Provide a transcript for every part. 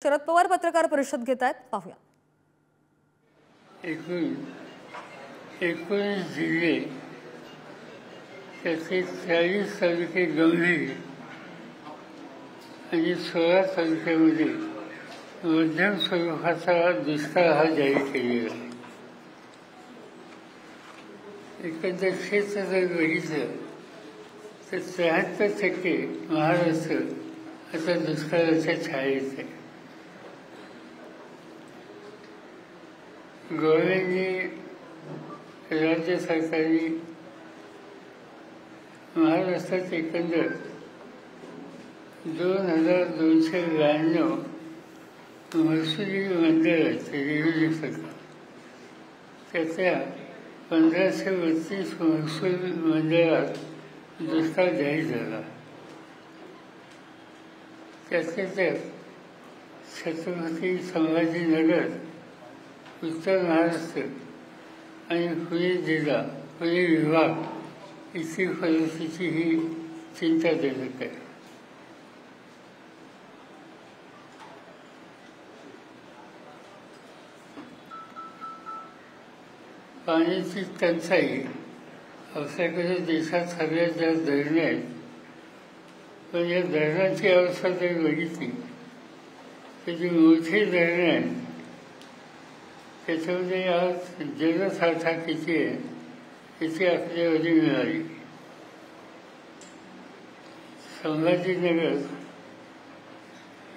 शरद पवार पत्रकार परिषद घेत आहेत, पाहूया. 19 जिल्हे त्याचे 40 तालुके गंभीर आणि 16 तालुक्यामध्ये मध्यम स्वरूपाचा दुष्काळ हा जाहीर केलेला आहे. एकंदर क्षेत्र जर बघितलं तर 73% महाराष्ट्र आता दुष्काळाच्या छायेत आहे. गव्हर्नमेंटने, राज्य सरकारने महाराष्ट्रात एकंदर 2292 महसुली मंडळ आहेत, रेव्हेन्यू सरकार. त्यातल्या 1532 महसूल मंडळात दुष्काळ जाहीर झाला. त्यातल्या त्यात छत्रपती संभाजीनगर, उत्तर महाराष्ट्र आणि पुणे जिल्हा, पुणे विभाग इथली परिस्थिती ही चिंताजनक आहे. पाण्याची टंचाई, आपल्याकडे देशात सगळ्यात जास्त धरणे आहेत, पण या धरणांची अवस्था जर बघितली तर जी मोठी धरणं आहेत त्याच्यामध्ये आज जलसाठा किती आहे याची आकडेवारी मिळाली. संभाजीनगर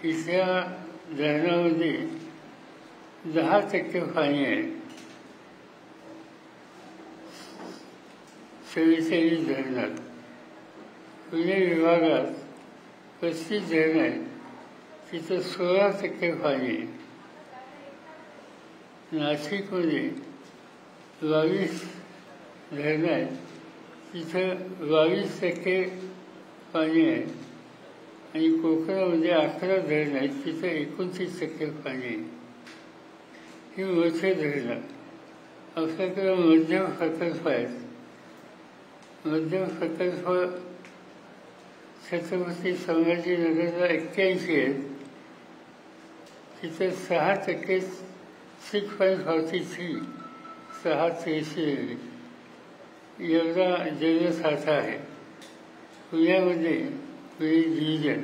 इथल्या धरणामध्ये 10% पाणी आहे. 44 धरणात. पुणे विभागात 35 धरणं आहेत, तिथं 16% पाणी आहे. नाशिकमध्ये 22 धरणं आहेत, तिथं 22% पाणी आहे. आणि कोकणामध्ये 11 धरणं आहेत, तिथं 29% पाणी आहे. ही मोठी धरणं. आपल्याकडे मध्यम प्रकल्प आहेत. मध्यम प्रकल्प छत्रपती संभाजीनगरला 81 आहेत, तिथं 6% 6.43 6.83 एवढा जलसाठा आहे. पुण्यामध्ये पुणे डिव्हिजन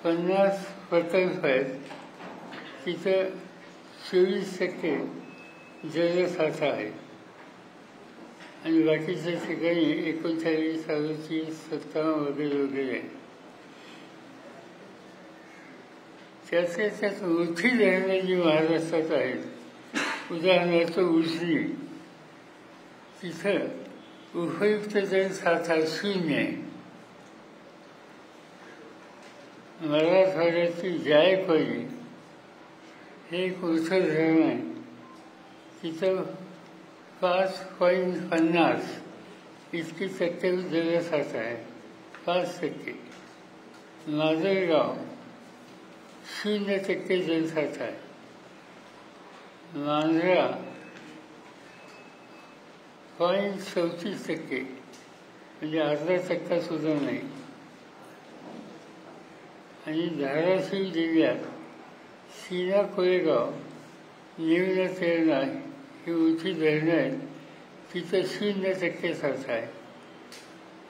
50 प्रकल्प आहेत, तिथं 24% जलसाठा आहे. आणि बाकीच्या ठिकाणी 39, 37, 57 वगैरे वगैरे आहे. त्यातल्या त्यात मोठी धरणं जी महाराष्ट्रात आहेत, उदाहरणार्थ उजनी, तिथं उपयुक्त जलसाठा 0 आहे. मराठवाड्याची जायकवाडी हे एक मोठं धरण आहे, तिथं 5.50 इतकी टक्के जलसाठा आहे. 5%. माजलगाव 0% जलसाठा आहे. मांजरा 0.34%, म्हणजे अर्धा टक्का सुद्धा नाही. आणि धाराशिव जिल्ह्यात सीना कोळेगाव, निम्न तेरणा ही मोठी धरणं आहेत, तिथं 0% साठा आहे.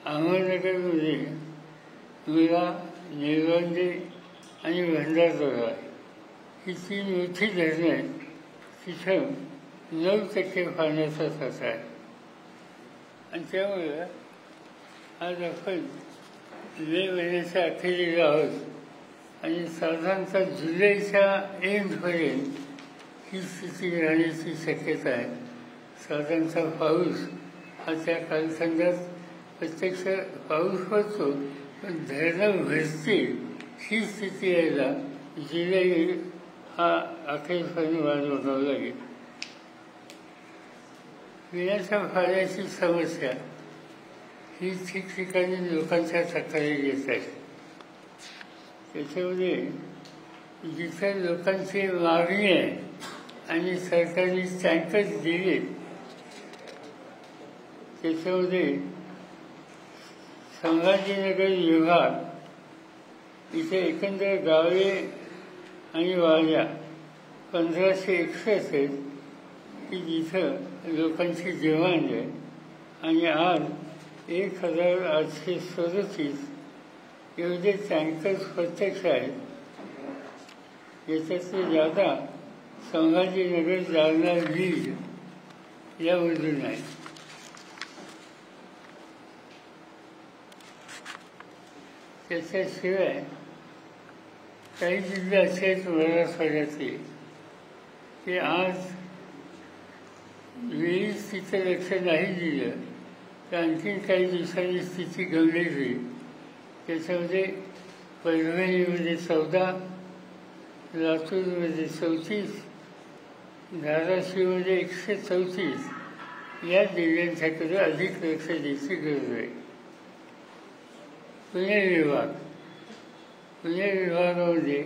अहमदनगरमध्ये मुळा, निळवंडे आणि भंडारदरा ही 3 मोठी धरणं आहेत, तिथं 9% पाण्याचा साठा आहे. आणि त्यामुळे आज आपण मे महिन्याच्या अखेरीला आहोत आणि साधारणतः जुलैच्या एंडपर्यंत ही स्थिती राहण्याची शक्यता आहे. साधारणतः पाऊस हा त्या कालखंडात प्रत्यक्ष पाऊस पडतो, पण धरणं भरतील ही स्थिती यायला जुलै हा अखेरपर्यंत वाढ बघावं लागेल. पिण्याच्या पाण्याची समस्या ही ठिकठिकाणी लोकांच्या तक्रारी येत आहेत. त्याच्यामध्ये जिथे लोकांची मागणी आहे आणि सरकारने टँकर दिले, त्याच्यामध्ये संभाजीनगर विभाग इथे एकंदर गावे आणि वाऱ्या 1561 आहेत की जिथं लोकांची जेवण आहे. आणि आज 1837 एवढे टँकर्स प्रत्यक्ष आहेत. याच्यातले जादा संभाजीनगर, जालना, बीड यामधून आहे. त्याच्याशिवाय काही जिल्हे असे आहेत मराठवाड्यातले की आज वेळीच तिथं लक्ष नाही दिलं तर आणखीन काही दिवसांनी स्थिती गंभीर होईल. त्याच्यामध्ये परभणीमध्ये 14, लातूरमध्ये 34, धाराशिवमध्ये 134 या जिल्ह्यांच्याकडे अधिक लक्ष द्यायची गरज आहे. पुणे विभागामध्ये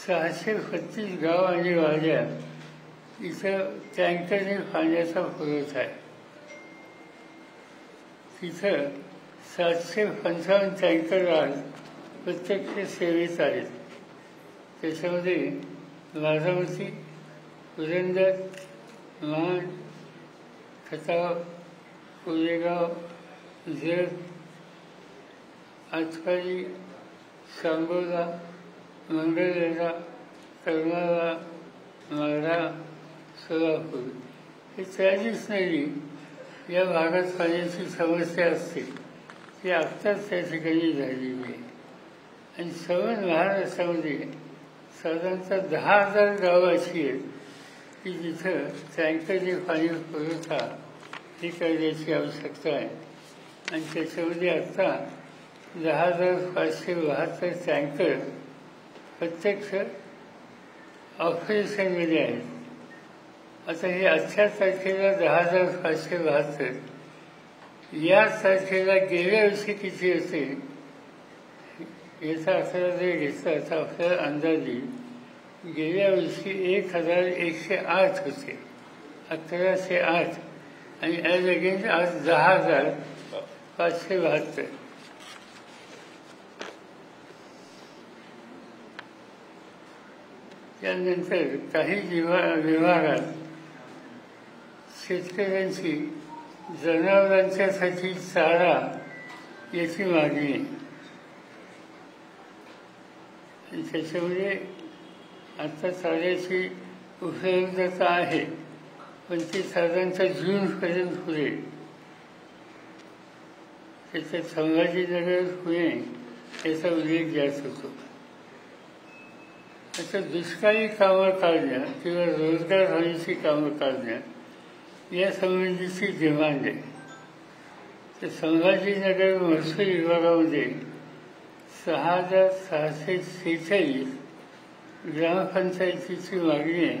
635 गाव आणि वाड्या इथं टँकरने पाण्याचा पुरवठा आहे. तिथं 755 टँकर आज प्रत्यक्ष सेवेत आहेत. त्याच्यामध्ये बारामती, पुरंदर, महाड, खटाव, कोरेगाव, जत, आटपाडी, सांगोला, मंगळवेढा, करमाळा, माढा, सोलापूर हे 43 नदी या भागात पाण्याची समस्या असते ती आत्ताच त्या ठिकाणी झालेली आहे. आणि संपूर्ण महाराष्ट्रामध्ये साधारणतः 10,000 गावं अशी आहेत की जिथं टँकरने पाणी पुरवठा ही करण्याची आवश्यकता आहे. आणि त्याच्यामध्ये आत्ता 10,572 टँकर प्रत्यक्ष ऑपरेशनमध्ये आहेत. आता हे 8 तारखेला 10,572, या तारखेला गेल्या वर्षी किती असेल याचा आकडा जर घेतला तर आपल्याला अंदाज येईल. गेल्या वर्षी 1,108 होते, 1108, आणि ॲज अगेन्स्ट आज 10,572. त्यानंतर काही विभागात शेतकऱ्यांची जनावरांच्यासाठी चारा याची मागणी आहे. आणि त्याच्यामध्ये आता चाऱ्याची उपलब्धता आहे, पण ती साधारणतः जूनपर्यंत पुरेल. त्याच्यात संभाजीनगर, पुणे याचा उल्लेख जास्त होतो. आता दुष्काळी कामं काढणं किंवा रोजगार हमीची कामं काढणं यासंबंधीची डिमांड आहे. तर संभाजीनगर महसूल विभागामध्ये 6,646 ग्रामपंचायतीची मागणी आहे.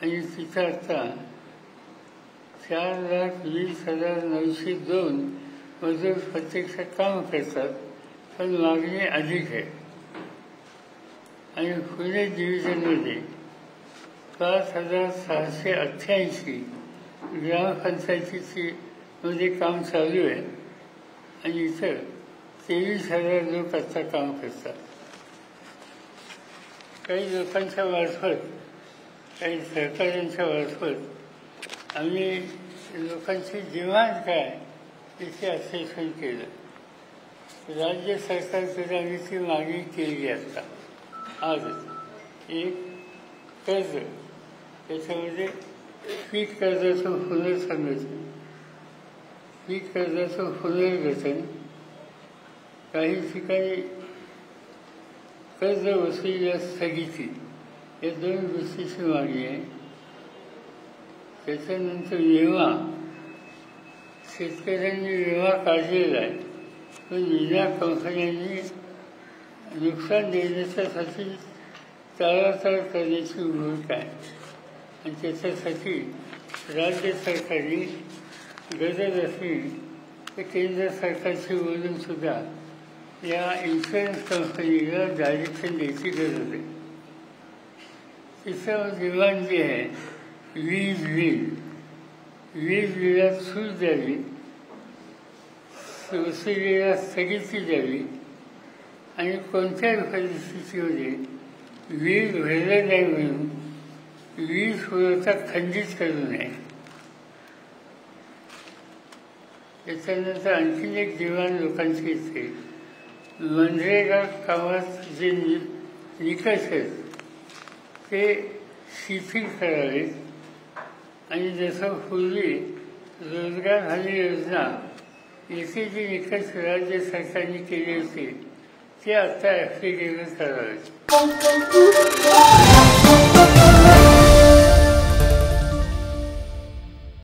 आणि तिथं आता 4,20,902 मजूर प्रत्यक्ष काम करतात, पण मागणी अधिक आहे. आणि पुणे डिव्हिजनमध्ये 5,688 ग्रामपंचायतीची मध्ये काम चालू आहे. आणि इथं 23,000 लोक आता काम करतात. काही लोकांच्या मार्फत, काही सहकाऱ्यांच्या मार्फत आम्ही लोकांची डिमांड काय याचे असेसमेंट केलं. राज्य सरकारकडे आम्ही ती मागणी केली. आता आजच एक कर्ज, त्याच्यामध्ये पीक कर्जाचं पुनर्संरचन, पीक कर्जाचं पुनर्गठन, काही ठिकाणी कर्ज वसुलीला स्थगिती, या 2 गोष्टीची मागणी आहे. त्याच्यानंतर विमा, शेतकऱ्यांनी विमा काढलेला आहे, पण विमा कंपन्यांनी नुकसान देण्याच्यासाठी टाळाटाळ करण्याची भूमिका आहे. आणि त्याच्यासाठी राज्य सरकारने गरज असली तर केंद्र सरकारशी बोलून सुद्धा या इन्शुरन्स कंपनीला डायरेक्शन द्यायची गरज आहे. तिसरं डिमांड जी आहे, वीज बिलात सूट द्यावी, वसुलीला स्थगिती द्यावी. आणि कोणत्याही परिस्थितीमध्ये वीज भरलं नाही म्हणून वीज पुरवठा खंडित करू नये. त्याच्यानंतर आणखीन एक डिमांड लोकांची येते, मनरेगा कामात जे निकष आहेत ते शिथिल करावेत आणि जसं पूर्वी रोजगार हमी योजना याचे जे निकष राज्य सरकारने केले होते ते आता ॲप्लिकेबल करावेत.